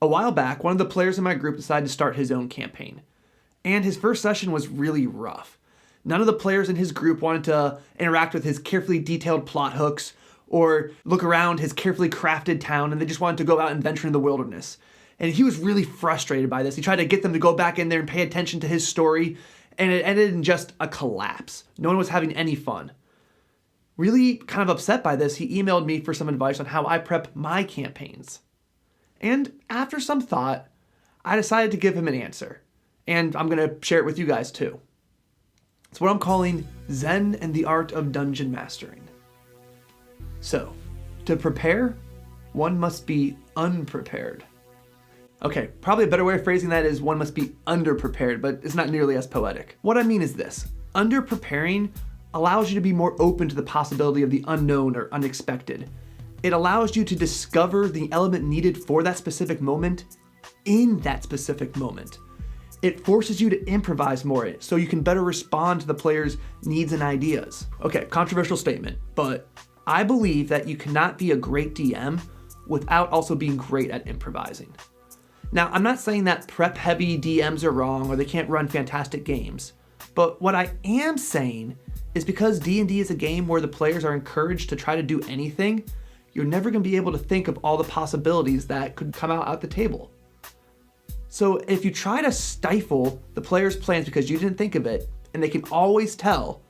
A while back, one of the players in my group decided to start his own campaign. And his first session was really rough. None of the players in his group wanted to interact with his carefully detailed plot hooks or look around his carefully crafted town, and they just wanted to go out and venture in the wilderness. And he was really frustrated by this. He tried to get them to go back in there and pay attention to his story, and it ended in just a collapse. No one was having any fun. Really kind of upset by this, he emailed me for some advice on how I prep my campaigns. And after some thought, I decided to give him an answer. And I'm going to share it with you guys too. It's what I'm calling Zen and the Art of Dungeon Mastering. So, to prepare, one must be unprepared. Okay, probably a better way of phrasing that is one must be underprepared, but it's not nearly as poetic. What I mean is this: underpreparing allows you to be more open to the possibility of the unknown or unexpected. It allows you to discover the element needed for that specific moment in that specific moment. It forces you to improvise more so you can better respond to the player's needs and ideas. Okay, controversial statement, but I believe that you cannot be a great DM without also being great at improvising. Now, I'm not saying that prep-heavy DMs are wrong or they can't run fantastic games, but what I am saying is because D&D is a game where the players are encouraged to try to do anything, you're never going to be able to think of all the possibilities that could come out at the table. So if you try to stifle the players' plans because you didn't think of it, and they can always tell,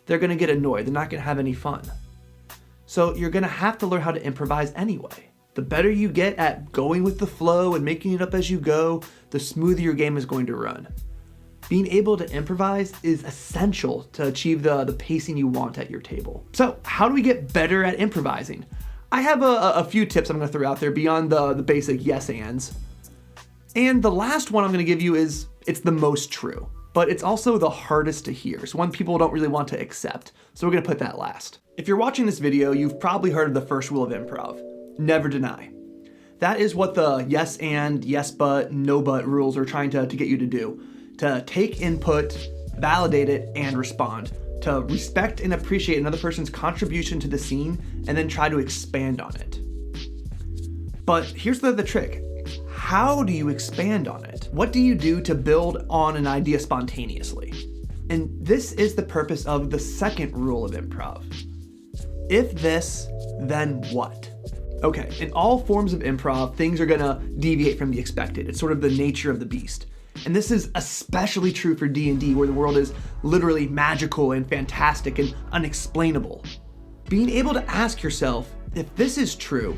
they're going to get annoyed. They're not going to have any fun. So you're going to have to learn how to improvise anyway. The better you get at going with the flow and making it up as you go, the smoother your game is going to run. Being able to improvise is essential to achieve the pacing you want at your table. So how do we get better at improvising? I have a few tips I'm going to throw out there beyond the basic yes ands. And the last one I'm going to give you is, it's the most true, but it's also the hardest to hear. It's one people don't really want to accept. So we're going to put that last. If you're watching this video, you've probably heard of the first rule of improv: never deny. That is what the yes and, yes but, no but rules are trying to get you to do. To take input, validate it, and respond. To respect and appreciate another person's contribution to the scene, and then try to expand on it. But here's the trick. How do you expand on it? What do you do to build on an idea spontaneously? And this is the purpose of the second rule of improv. If this, then what? Okay, in all forms of improv, things are gonna deviate from the expected. It's sort of the nature of the beast. And this is especially true for D&D, where the world is literally magical and fantastic and unexplainable. Being able to ask yourself, if this is true,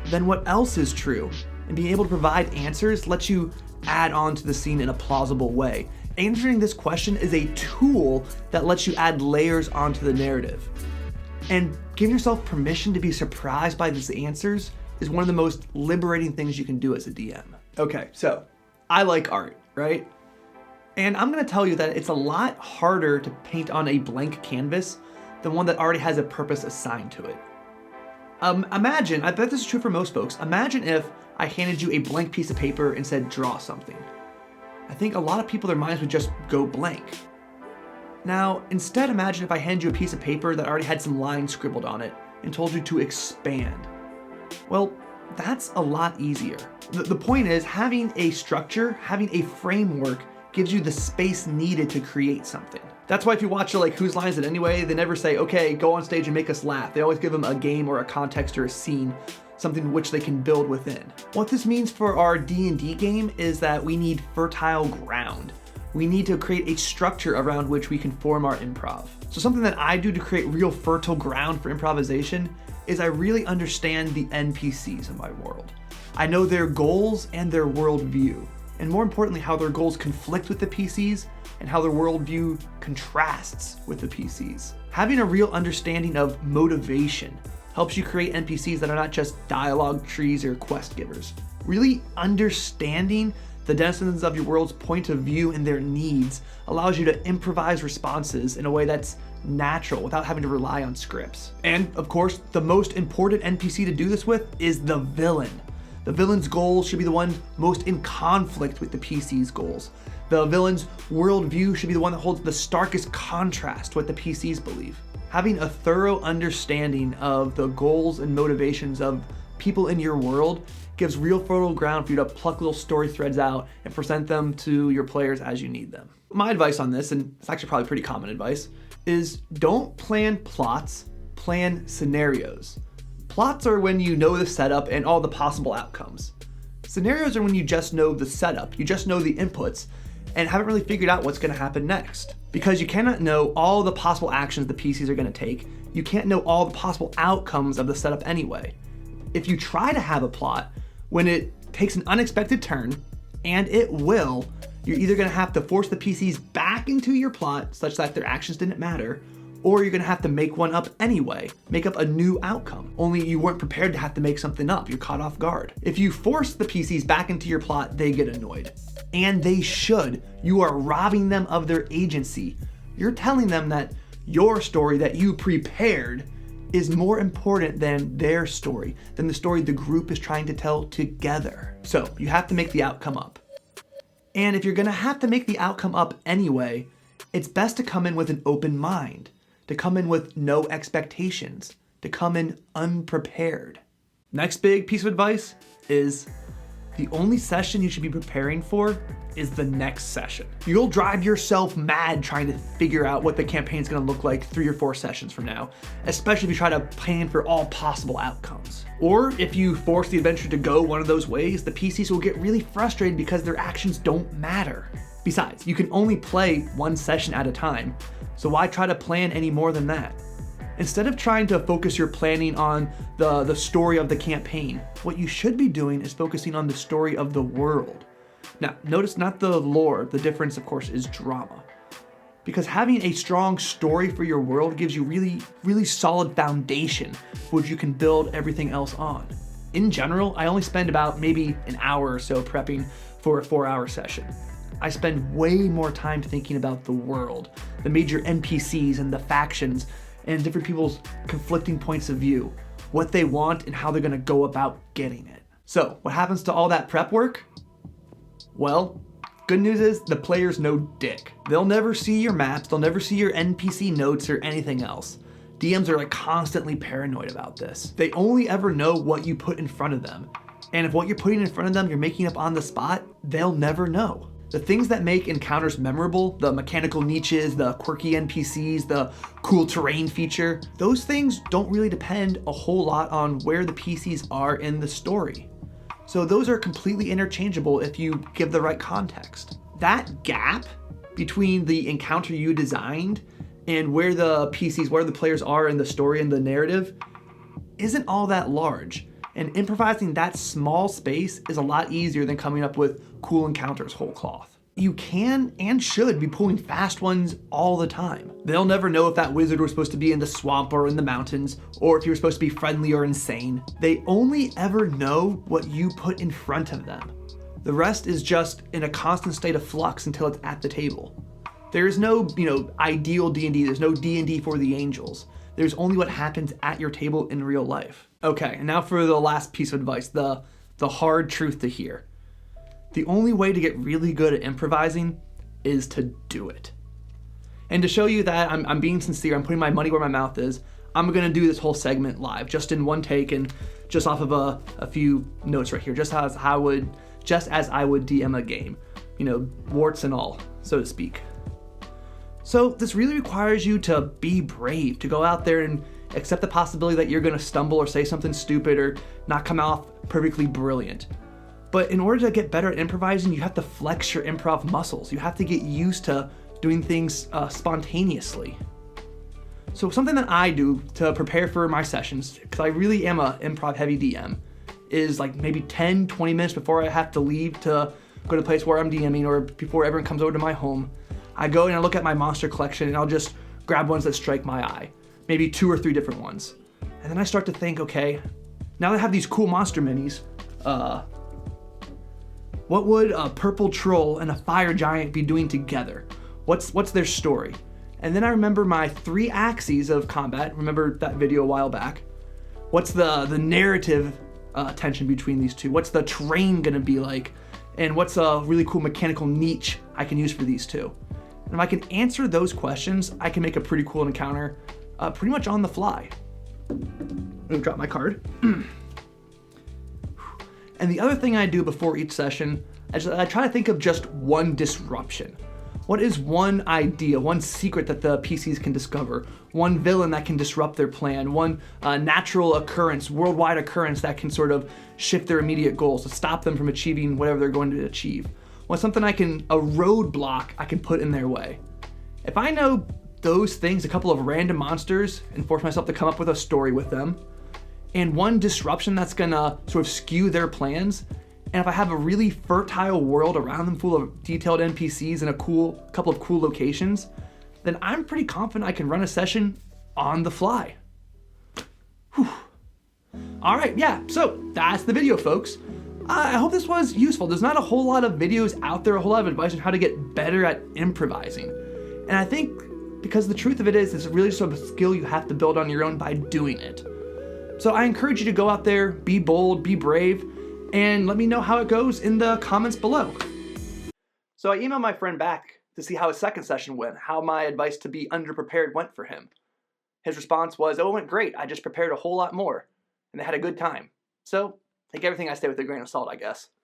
then what else is true? And being able to provide answers lets you add on to the scene in a plausible way. Answering this question is a tool that lets you add layers onto the narrative. And giving yourself permission to be surprised by these answers is one of the most liberating things you can do as a DM. Okay, so I like art, right? And I'm gonna tell you that it's a lot harder to paint on a blank canvas than one that already has a purpose assigned to it. Imagine, I bet this is true for most folks, imagine if I handed you a blank piece of paper and said, draw something. I think a lot of people, their minds would just go blank. Now, instead, imagine if I handed you a piece of paper that already had some lines scribbled on it and told you to expand. Well, that's a lot easier. The point is, having a structure, having a framework gives you the space needed to create something. That's why if you watch like Whose Line Is It Anyway, they never say, okay, go on stage and make us laugh. They always give them a game or a context or a scene, something which they can build within. What this means for our D&D game is that we need fertile ground. We need to create a structure around which we can form our improv. So something that I do to create real fertile ground for improvisation is I really understand the NPCs in my world. I know their goals and their worldview, and more importantly, how their goals conflict with the PCs and how their worldview contrasts with the PCs. Having a real understanding of motivation helps you create NPCs that are not just dialogue trees or quest givers. Really understanding the denizens of your world's point of view and their needs allows you to improvise responses in a way that's natural without having to rely on scripts. And of course, the most important NPC to do this with is the villain. The villain's goals should be the one most in conflict with the PC's goals. The villain's worldview should be the one that holds the starkest contrast to what the PCs believe. Having a thorough understanding of the goals and motivations of people in your world gives real fertile ground for you to pluck little story threads out and present them to your players as you need them. My advice on this, and it's actually probably pretty common advice, is don't plan plots, plan scenarios. Plots are when you know the setup and all the possible outcomes. Scenarios are when you just know the setup, you just know the inputs, and haven't really figured out what's going to happen next. Because you cannot know all the possible actions the PCs are going to take, you can't know all the possible outcomes of the setup anyway. If you try to have a plot, when it takes an unexpected turn, and it will, you're either going to have to force the PCs back into your plot such that their actions didn't matter, or you're going to have to make one up anyway, make up a new outcome, only you weren't prepared to have to make something up, you're caught off guard. If you force the PCs back into your plot, they get annoyed. And they should. You are robbing them of their agency. You're telling them that your story that you prepared is more important than their story, than the story the group is trying to tell together. So you have to make the outcome up. And if you're gonna have to make the outcome up anyway, it's best to come in with an open mind, to come in with no expectations, to come in unprepared. Next big piece of advice is the only session you should be preparing for is the next session. You'll drive yourself mad trying to figure out what the campaign's gonna look like 3 or 4 sessions from now, especially if you try to plan for all possible outcomes. Or if you force the adventure to go one of those ways, the PCs will get really frustrated because their actions don't matter. Besides, you can only play one session at a time, so why try to plan any more than that? Instead of trying to focus your planning on the story of the campaign, what you should be doing is focusing on the story of the world. Now, notice not the lore, the difference of course is drama. Because having a strong story for your world gives you really solid foundation which you can build everything else on. In general, I only spend about maybe an hour or so prepping for a 4-hour session. I spend way more time thinking about the world, the major NPCs and the factions, and different people's conflicting points of view, what they want and how they're gonna go about getting it. So, what happens to all that prep work? Well, good news is the players know dick. They'll never see your maps, they'll never see your NPC notes or anything else. DMs are like constantly paranoid about this. They only ever know what you put in front of them. And if what you're putting in front of them you're making up on the spot, they'll never know. The things that make encounters memorable, the mechanical niches, the quirky NPCs, the cool terrain feature, those things don't really depend a whole lot on where the PCs are in the story. So those are completely interchangeable if you give the right context. That gap between the encounter you designed and where the PCs, where the players are in the story and the narrative isn't all that large. And improvising that small space is a lot easier than coming up with cool encounters whole cloth. You can and should be pulling fast ones all the time. They'll never know if that wizard was supposed to be in the swamp or in the mountains, or if you were supposed to be friendly or insane. They only ever know what you put in front of them. The rest is just in a constant state of flux until it's at the table. There is no, ideal D&D. There's no D&D for the angels. There's only what happens at your table in real life. Okay, and now for the last piece of advice, the hard truth to hear. The only way to get really good at improvising is to do it. And to show you that I'm being sincere, I'm putting my money where my mouth is, I'm gonna do this whole segment live, just in one take and just off of a few notes right here, just as I would DM a game, warts and all, so to speak. So this really requires you to be brave, to go out there and accept the possibility that you're gonna stumble or say something stupid or not come off perfectly brilliant. But in order to get better at improvising, you have to flex your improv muscles. You have to get used to doing things spontaneously. So something that I do to prepare for my sessions, because I really am a improv heavy DM, is like maybe 10, 20 minutes before I have to leave to go to the place where I'm DMing or before everyone comes over to my home, I go and I look at my monster collection and I'll just grab ones that strike my eye. Maybe 2 or 3 different ones. And then I start to think, okay, now that I have these cool monster minis, what would a purple troll and a fire giant be doing together? What's their story? And then I remember my 3 axes of combat. Remember that video a while back? What's the narrative tension between these two? What's the terrain gonna be like? And what's a really cool mechanical niche I can use for these two? And if I can answer those questions, I can make a pretty cool encounter pretty much on the fly. I'm gonna drop my card. And the other thing I do before each session is I try to think of just one disruption. What is one idea, one secret that the PCs can discover, one villain that can disrupt their plan, one natural occurrence, worldwide occurrence that can sort of shift their immediate goals to stop them from achieving whatever they're going to achieve? What's something a roadblock I can put in their way? If I know those things, a couple of random monsters, and force myself to come up with a story with them, and one disruption that's gonna sort of skew their plans, and if I have a really fertile world around them full of detailed NPCs and a couple of cool locations, then I'm pretty confident I can run a session on the fly. Whew. All right, yeah, so that's the video, folks. I hope this was useful. There's not a whole lot of videos out there, a whole lot of advice on how to get better at improvising. And I think because the truth of it is, it's really just a skill you have to build on your own by doing it. So I encourage you to go out there, be bold, be brave, and let me know how it goes in the comments below. So I emailed my friend back to see how his second session went, how my advice to be underprepared went for him. His response was, "Oh, it went great. I just prepared a whole lot more." And they had a good time. So take everything I say with a grain of salt, I guess.